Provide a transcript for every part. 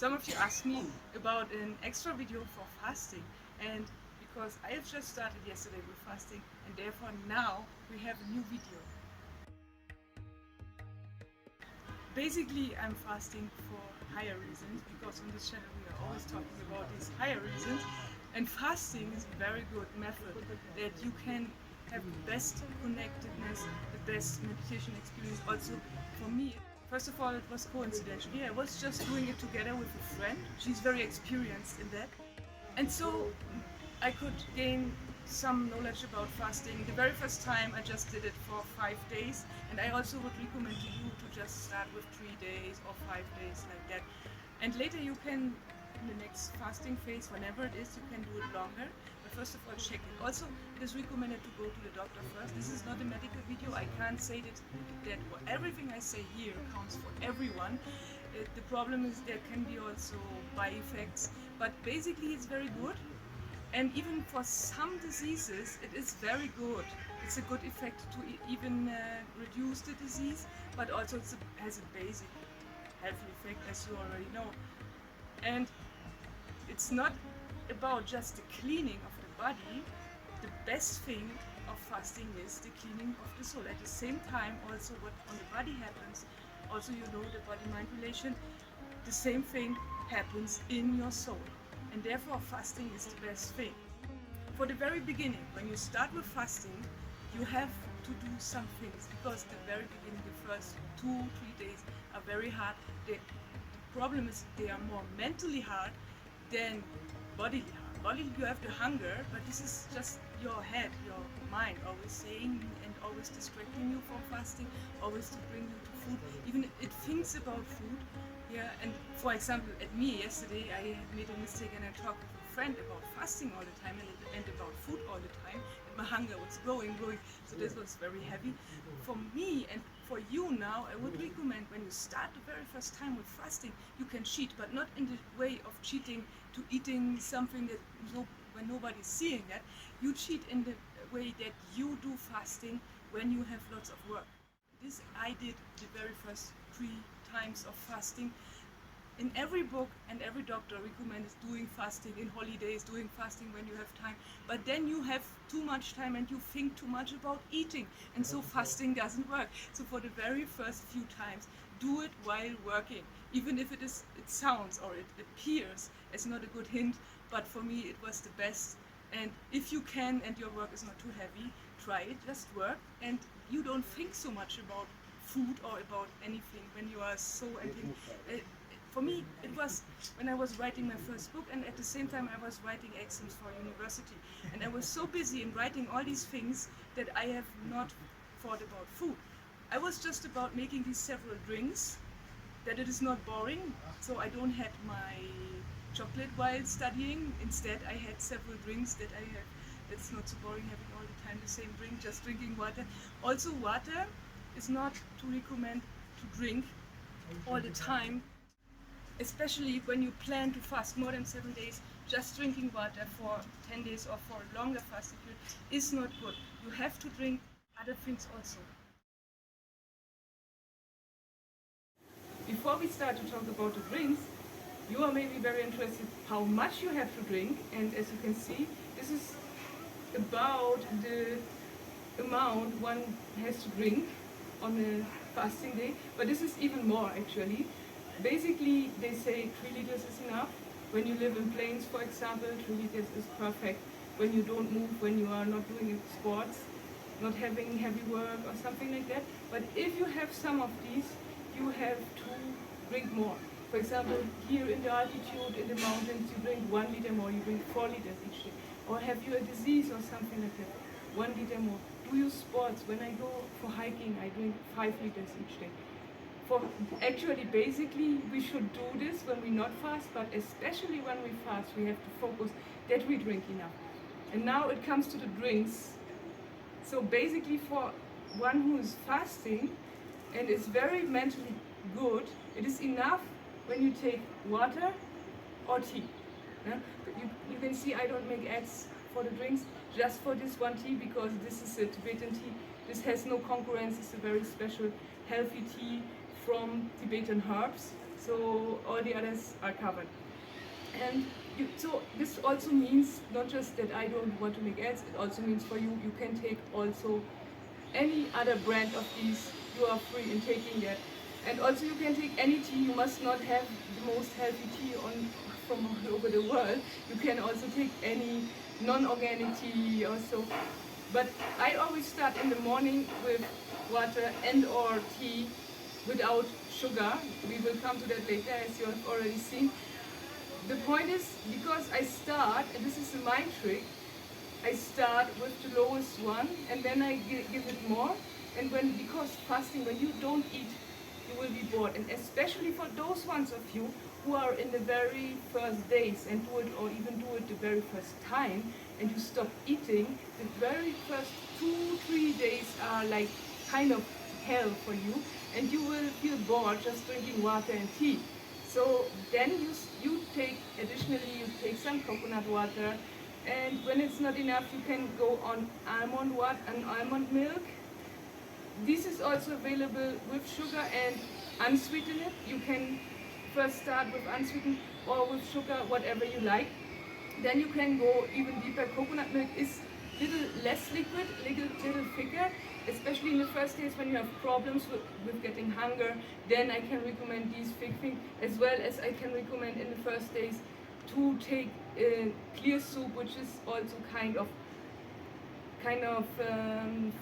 Some of you asked me about an extra video for fasting, and because I have just started yesterday with fasting, and therefore now we have a new video. Basically, I'm fasting for higher reasons, because on this channel we are always talking about these higher reasons, and fasting is a very good method that you can have the best connectedness, the best meditation experience. Also for me, first of all, it was coincidentally, I was just doing it together with a friend. She's very experienced in that, and so I could gain some knowledge about fasting. The very first time I just did it for 5 days, and I also would recommend to you to just start with 3 days or 5 days like that. And later you can, in the next fasting phase, whenever it is, you can do it longer. But first of all, check it. Also, it is recommended to go to the doctor first. This is not a medical video. I can't say that everything I say here counts for everyone. The problem is there can be also by effects, but basically it's very good. And even for some diseases, it is very good. It's a good effect to even reduce the disease, but also it has a basic health effect, as you already know. And it's not about just the cleaning of the body. The best thing of fasting is the cleaning of the soul. At the same time, also what on the body happens, also you know the body-mind relation, the same thing happens in your soul. And therefore fasting is the best thing. For the very beginning, when you start with fasting, you have to do some things, because the very beginning, the first 2-3 days are very hard. The problem is they are more mentally hard than bodily hard. Bodily you have the hunger, but this is just your head, your mind always saying and always distracting you from fasting, always to bring you to food. Even it thinks about food. Yeah, and for example, at me yesterday, I made a mistake and I talked with a friend about fasting all the time and about food all the time, and my hunger was growing, so this was very heavy. For me and for you now, I would recommend when you start the very first time with fasting, you can cheat, but not in the way of cheating to eating something that when nobody's seeing that. You cheat in the way that you do fasting when you have lots of work. This I did the very first 3 times of fasting. In every book and every doctor recommends doing fasting in holidays, doing fasting when you have time, but then you have too much time and you think too much about eating, and so fasting doesn't work. So for the very first few times, do it while working, even if it sounds or it appears as not a good hint, but for me it was the best. And if you can and your work is not too heavy, try it, just work, and you don't think so much about food or about anything when you are so for me, it was when I was writing my first book, and at the same time I was writing exams for university, and I was so busy in writing all these things that I have not thought about food. I was just about making these several drinks, that it is not boring, so I don't have my chocolate while studying. Instead, I had several drinks that I have. It's not so boring having all the time the same drink, just drinking water. Also, water is not to recommend to drink all the time, especially when you plan to fast more than 7 days. Just drinking water for 10 days or for a longer fasting period is not good. You have to drink other things also. Before we start to talk about the drinks, you are maybe very interested how much you have to drink, and as you can see, this is about the amount one has to drink on a fasting day, but this is even more actually. Basically, they say 3 liters is enough. When you live in plains, for example, 3 liters is perfect. When you don't move, when you are not doing sports, not having heavy work or something like that. But if you have some of these, you have to drink more. For example, here in the altitude, in the mountains, you drink 1 liter more, you drink 4 liters each day. Or have you a disease or something like that, 1 liter more. Do you sports? When I go for hiking, I drink 5 liters each day. Actually, basically, we should do this when we not fast, but especially when we fast, we have to focus that we drink enough. And now it comes to the drinks. So basically, for one who is fasting and is very mentally good, it is enough when you take water or tea. Yeah? But you can see I don't make ads for the drinks, just for this one tea, because this is a Tibetan tea. This has no concurrence. It's a very special healthy tea from Tibetan herbs. so all the others are covered. And so this also means not just that I don't want to make ads, it also means for you, you can take also any other brand of these, you are free in taking that. And also you can take any tea, you must not have the most healthy tea from all over the world. You can also take any non-organic tea also. But I always start in the morning with water and or tea without sugar. We will come to that later, as you have already seen. The point is, because I start, and this is a mind trick, I start with the lowest one and then I give it more. And because fasting, when you don't eat, you will be bored. And especially for those ones of you who are in the very first days and do it, or even do it the very first time, and you stop eating, the very first 2-3 days are like kind of hell for you, and you will feel bored just drinking water and tea. So then you take, additionally, you take some coconut water, and when it's not enough, you can go on almond water and almond milk. This is also available with sugar and unsweetened. You can first start with unsweetened or with sugar, whatever you like. Then you can go even deeper. Coconut milk is little less liquid, little thicker, especially in the first days when you have problems with getting hunger. Then I can recommend these thick things, as well as I can recommend in the first days to take clear soup, which is also kind of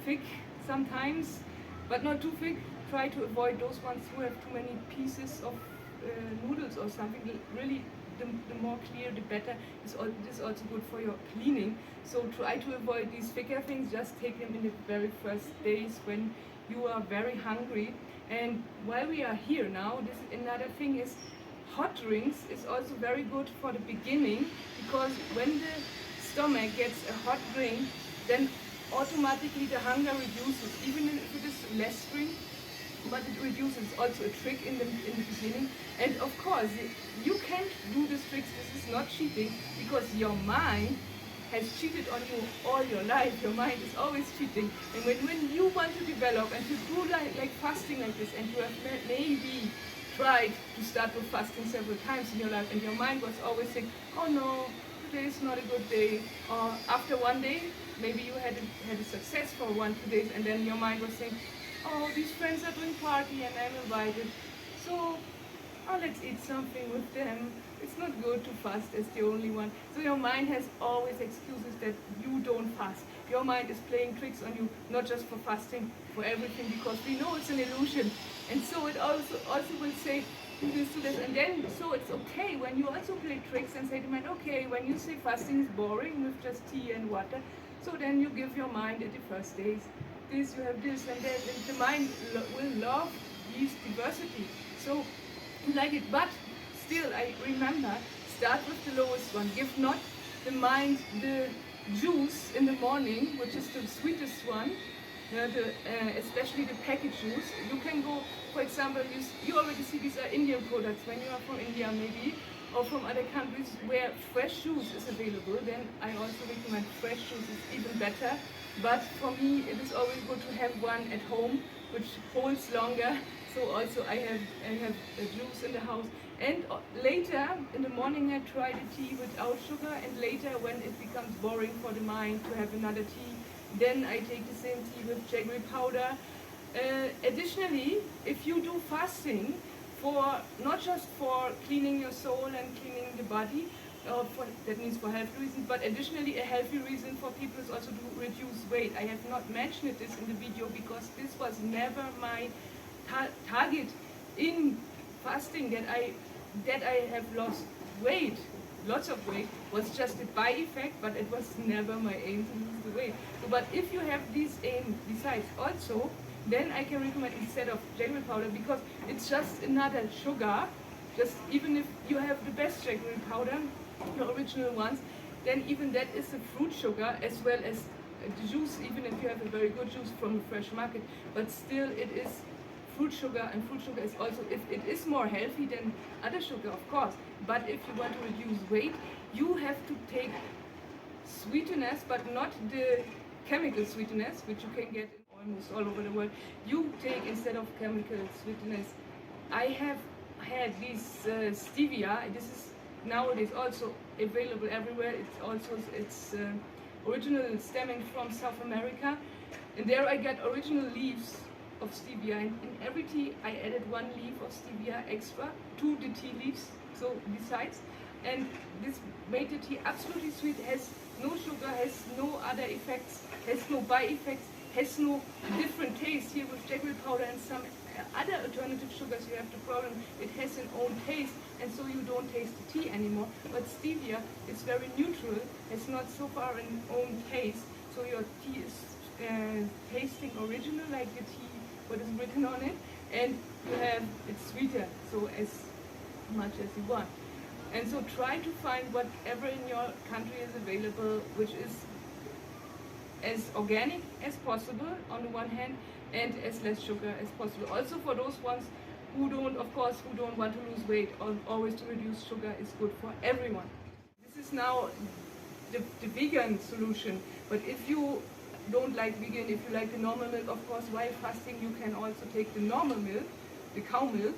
thick sometimes, but not too thick. Try to avoid those ones who have too many pieces of noodles or something. Really, the more clear, the better. This is also good for your cleaning. So try to avoid these thicker things. Just take them in the very first days when you are very hungry. And while we are here now, this is another thing is hot drinks is also very good for the beginning, because when the stomach gets a hot drink, then automatically the hunger reduces, even if it is less drink, but it reduces. Also a trick in the beginning. And of course, you can't do this trick. This is not cheating, because your mind has cheated on you all your life. Your mind is always cheating. And when you want to develop and to do like fasting like this, and you have maybe tried to start with fasting several times in your life, and your mind was always saying, oh no, today is not a good day. Or after one day, maybe you had a success for 1-2 days, and then your mind was saying, oh, these friends are doing party and I'm invited, so let's eat something with them. It's not good to fast as the only one. So your mind has always excuses that you don't fast. Your mind is playing tricks on you, not just for fasting, for everything, because we know it's an illusion. And so it also will say, do this, and then, so it's okay when you also play tricks and say to mind, okay, when you say fasting is boring with just tea and water, so then you give your mind at the first days, this, you have this and that, and the mind will love these diversity. So you like it, but still, I remember, start with the lowest one. Give not the mind the juice in the morning, which is the sweetest one, especially the packaged juice. You can go, for example, you already see these are Indian products. When you are from India maybe, or from other countries where fresh juice is available, then I also recommend fresh juice is even better. But for me, it is always good to have one at home, which holds longer. So also I have a juice in the house. And later in the morning I try the tea without sugar, and later when it becomes boring for the mind to have another tea, then I take the same tea with jaggery powder. Additionally, if you do fasting, for not just for cleaning your soul and cleaning the body, that means for health reasons, but additionally a healthy reason for people is also to reduce weight. I have not mentioned this in the video because this was never my target in fasting, that I have lost weight, lots of weight, was just a by effect, but it was never my aim to lose the weight. So, but if you have this aim besides also, then I can recommend instead of jaggery powder, because it's just another sugar. Just even if you have the best jaggery powder, the original ones, then even that is a fruit sugar, as well as the juice, even if you have a very good juice from the fresh market, but still it is fruit sugar, and fruit sugar is also, if it is more healthy than other sugar, of course, but if you want to reduce weight, you have to take sweeteners, but not the chemical sweeteners, which you can get almost all over the world. You take, instead of chemical sweeteners, I have had this stevia. This is nowadays also available everywhere. It's original stemming from South America, and there I get original leaves of stevia. And in every tea I added 1 leaf of stevia extra to the tea leaves. So besides, and this made the tea absolutely sweet. Has no sugar, has no other effects, has no by effects, has no different taste. Here with jaggery powder and some other alternative sugars you have the problem, it has an own taste, and so you don't taste the tea anymore. But stevia is very neutral, has not so far an own taste, so your tea is tasting original like the tea, what is written on it, and you have it's sweeter, so as much as you want. And so try to find whatever in your country is available, which is as organic as possible on the one hand, and as less sugar as possible. Also for those ones who don't want to lose weight, or always to reduce sugar is good for everyone. This is now the vegan solution, but if you don't like vegan, if you like the normal milk, of course, while fasting you can also take the normal milk, the cow milk.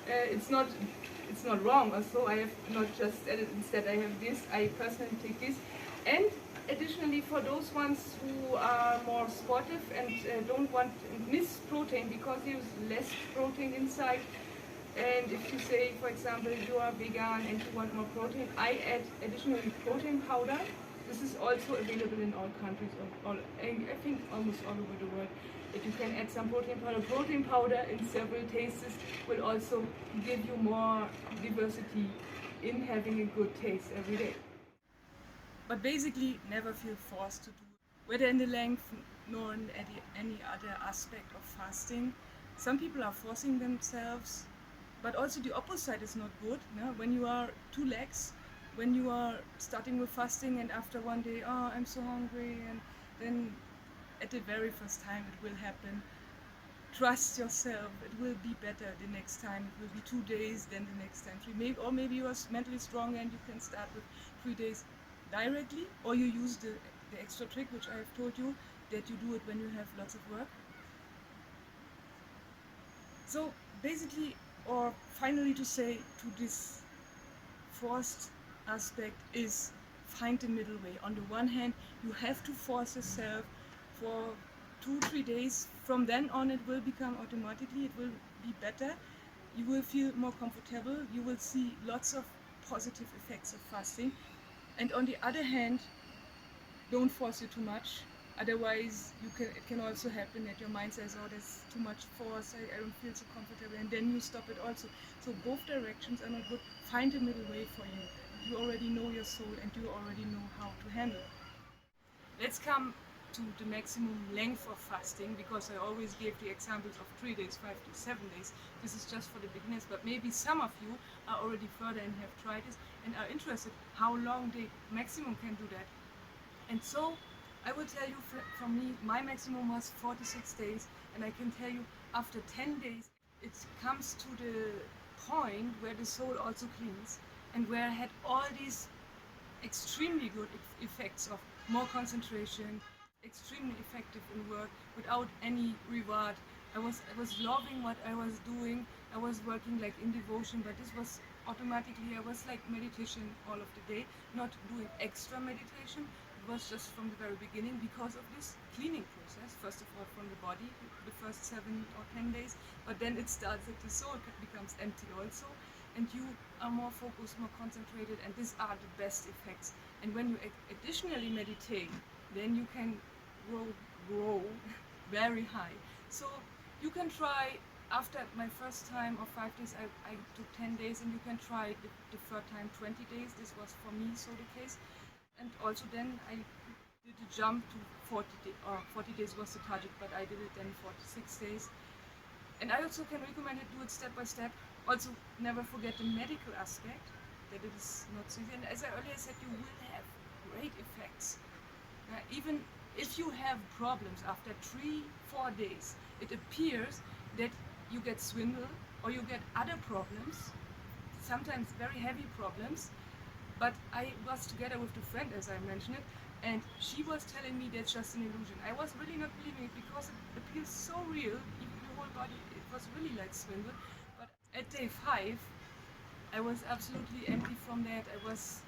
It's not wrong. Also, I have not just added, instead I have this, I personally take this. And additionally, for those ones who are more sportive and don't want miss protein because there's less protein inside, and if you say, for example, you are vegan and you want more protein, I add additionally protein powder. This is also available in all countries, I think almost all over the world. If you can add some protein powder. Protein powder in several tastes will also give you more diversity in having a good taste every day. But basically, never feel forced to do it, whether in the length nor in any other aspect of fasting. Some people are forcing themselves, but also the opposite is not good. No? When you are too lax, when you are starting with fasting and after one day, oh, I'm so hungry, and then at the very first time it will happen. Trust yourself, it will be better the next time. It will be 2 days, then the next time 3. Or maybe you are mentally strong and you can start with 3 days directly, or you use the extra trick which I have told you, that you do it when you have lots of work. So basically, or finally to say to this forced aspect is find the middle way. On the one hand, you have to force yourself for 2-3 days. From then on it will become automatically, it will be better. You will feel more comfortable. You will see lots of positive effects of fasting. And on the other hand, don't force it too much. Otherwise, it can also happen that your mind says, oh, there's too much force, I don't feel so comfortable, and then you stop it also. So both directions are not good. Find a middle way for you. You already know your soul and you already know how to handle it. Let's come to the maximum length of fasting, because I always gave the examples of 3 days, 5 to 7 days. This is just for the beginners, but maybe some of you are already further and have tried this and are interested how long the maximum can do that. And so I will tell you, for me, my maximum was 46 days, and I can tell you after 10 days it comes to the point where the soul also cleans, and where I had all these extremely good effects of more concentration, extremely effective in work without any reward. I was loving what I was doing. I was working like in devotion, but this was automatically, I was like meditation all of the day, not doing extra meditation. It was just from the very beginning because of this cleaning process, first of all from the body, the first 7 or 10 days, but then it starts that the soul becomes empty also, and you are more focused, more concentrated, and these are the best effects. And when you additionally meditate, then you can grow very high. So you can try, after my first time of 5 days, I took 10 days, and you can try the third time 20 days. This was for me so the case. And also then I did a jump to 40 days, or 40 days was the target, but I did it then 46 days. And I also can recommend it, do it step by step. Also never forget the medical aspect, that it is not so easy. And as I earlier said, you will have great effects. Even if you have problems after 3-4 days, it appears that you get swindle or you get other problems, sometimes very heavy problems. But I was together with the friend, as I mentioned it, and she was telling me that's just an illusion. I was really not believing it because it appears so real, even the whole body, it was really like swindle. At day 5, I was absolutely empty from that. It was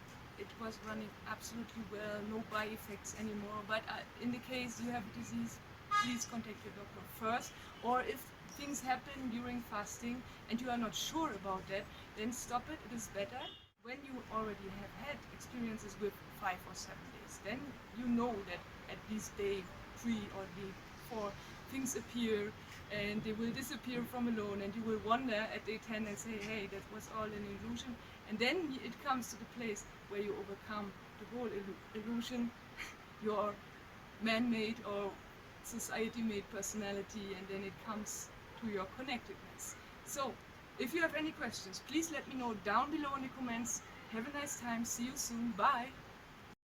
running absolutely well, no bye effects anymore. But in the case you have a disease, please contact your doctor first. Or if things happen during fasting and you are not sure about that, then stop it. It is better. When you already have had experiences with 5 or 7 days, then you know that at least day 3 or day 4 things appear and they will disappear from alone, and you will wonder at day 10 and say, hey, that was all an illusion. And then it comes to the place where you overcome the whole illusion, your man-made or society-made personality, and then it comes to your connectedness. So if you have any questions, please let me know down below in the comments. Have a nice time. See you soon. Bye.